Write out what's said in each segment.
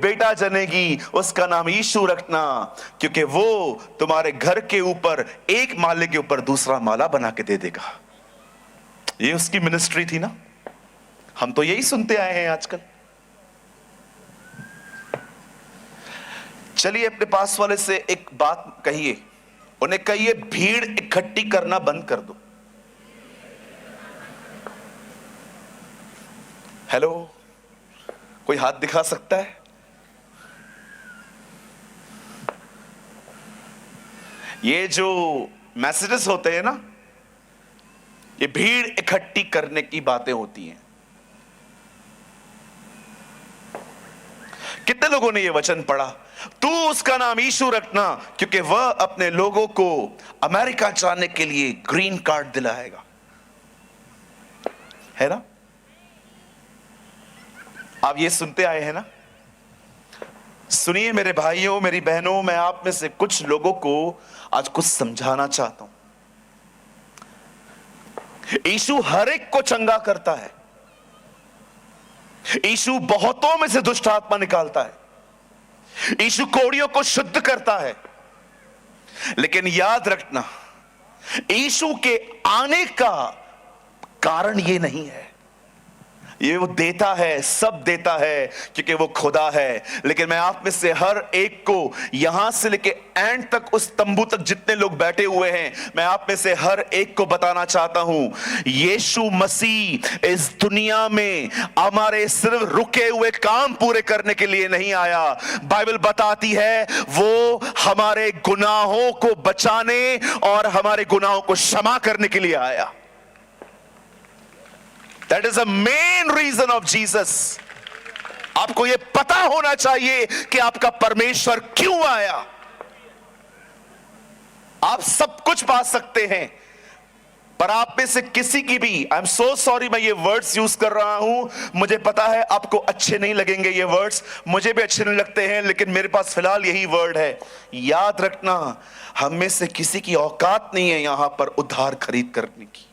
बेटा जनेगी, उसका नाम यीशु रखना, क्योंकि वो तुम्हारे घर के ऊपर एक माले के ऊपर दूसरा माला बना के दे देगा। ये उसकी मिनिस्ट्री थी ना। हम तो यही सुनते आए हैं आजकल। चलिए अपने पास वाले से एक बात कहिए, उन्हें कहिए भीड़ इकट्ठी करना बंद कर दो। हेलो, कोई हाथ दिखा सकता है? ये जो मैसेजेस होते हैं ना, ये भीड़ इकट्ठी करने की बातें होती हैं। कितने लोगों ने ये वचन पढ़ा, तू उसका नाम यीशु रखना क्योंकि वह अपने लोगों को अमेरिका जाने के लिए ग्रीन कार्ड दिलाएगा, है ना? आप ये सुनते आए हैं ना। सुनिए मेरे भाइयों, मेरी बहनों, मैं आप में से कुछ लोगों को आज कुछ समझाना चाहता हूं। यीशु हर एक को चंगा करता है। यीशु बहुतों में से दुष्ट आत्मा निकालता है। यीशु कोढ़ियों को शुद्ध करता है। लेकिन याद रखना, यीशु के आने का कारण यह नहीं है। ये वो देता है, सब देता है क्योंकि वो खुदा है। लेकिन मैं आप में से हर एक को, यहां से लेके एंड तक, उस तंबू तक जितने लोग बैठे हुए हैं, मैं आप में से हर एक को बताना चाहता हूं, यीशु मसीह इस दुनिया में हमारे सिर्फ रुके हुए काम पूरे करने के लिए नहीं आया। बाइबल बताती है वो हमारे गुनाहों को बचाने और हमारे गुनाहों को क्षमा करने के लिए आया। That is the main reason of Jesus. आपको यह पता होना चाहिए कि आपका परमेश्वर क्यों आया। आप सब कुछ पा सकते हैं, पर आप में से किसी की भी, आई एम सो सॉरी मैं ये वर्ड्स यूज कर रहा हूं, मुझे पता है आपको अच्छे नहीं लगेंगे ये वर्ड्स, मुझे भी अच्छे नहीं लगते हैं, लेकिन मेरे पास फिलहाल यही वर्ड है। याद रखना, हम में से किसी की औकात नहीं है यहां पर उधार खरीद करने की।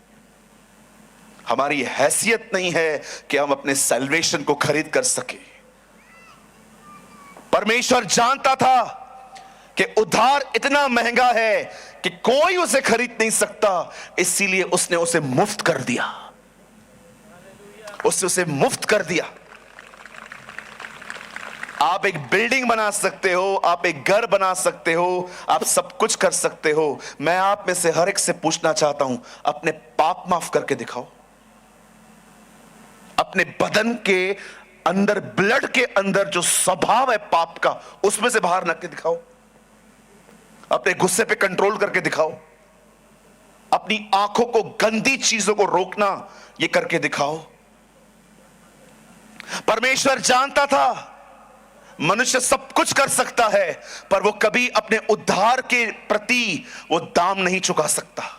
हमारी हैसियत नहीं है कि हम अपने सैल्वेशन को खरीद कर सके। परमेश्वर जानता था कि उधार इतना महंगा है कि कोई उसे खरीद नहीं सकता, इसीलिए उसने उसे मुफ्त कर दिया। उसने उसे मुफ्त कर दिया। आप एक बिल्डिंग बना सकते हो, आप एक घर बना सकते हो, आप सब कुछ कर सकते हो। मैं आप में से हर एक से पूछना चाहता हूं, अपने पाप माफ करके दिखाओ। अपने बदन के अंदर, ब्लड के अंदर जो स्वभाव है पाप का, उसमें से बाहर निकल के दिखाओ। अपने गुस्से पे कंट्रोल करके दिखाओ। अपनी आंखों को गंदी चीजों को रोकना, ये करके दिखाओ। परमेश्वर जानता था मनुष्य सब कुछ कर सकता है, पर वो कभी अपने उद्धार के प्रति वो दाम नहीं चुका सकता।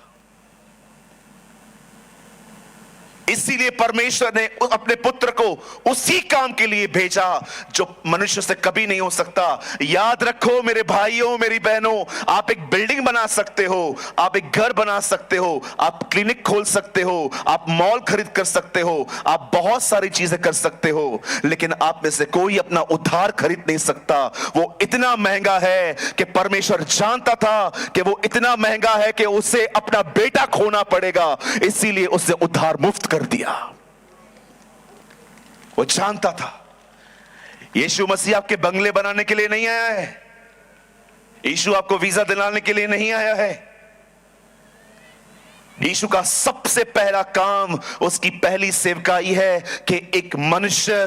इसीलिए परमेश्वर ने अपने पुत्र को उसी काम के लिए भेजा जो मनुष्य से कभी नहीं हो सकता। याद रखो मेरे भाइयों, मेरी बहनों, आप एक बिल्डिंग बना सकते हो, आप एक घर बना सकते हो, आप क्लिनिक खोल सकते हो, आप मॉल खरीद कर सकते हो, आप बहुत सारी चीजें कर सकते हो, लेकिन आप में से कोई अपना उद्धार खरीद नहीं सकता। वो इतना महंगा है कि परमेश्वर जानता था कि वो इतना महंगा है कि उसे अपना बेटा खोना पड़ेगा, इसीलिए उसे उद्धार मुफ्त कर दिया। वो जानता था। यीशु मसीह आपके बंगले बनाने के लिए नहीं आया है। यीशु आपको वीजा दिलाने के लिए नहीं आया है। यीशु का सबसे पहला काम, उसकी पहली सेवकाई है कि एक मनुष्य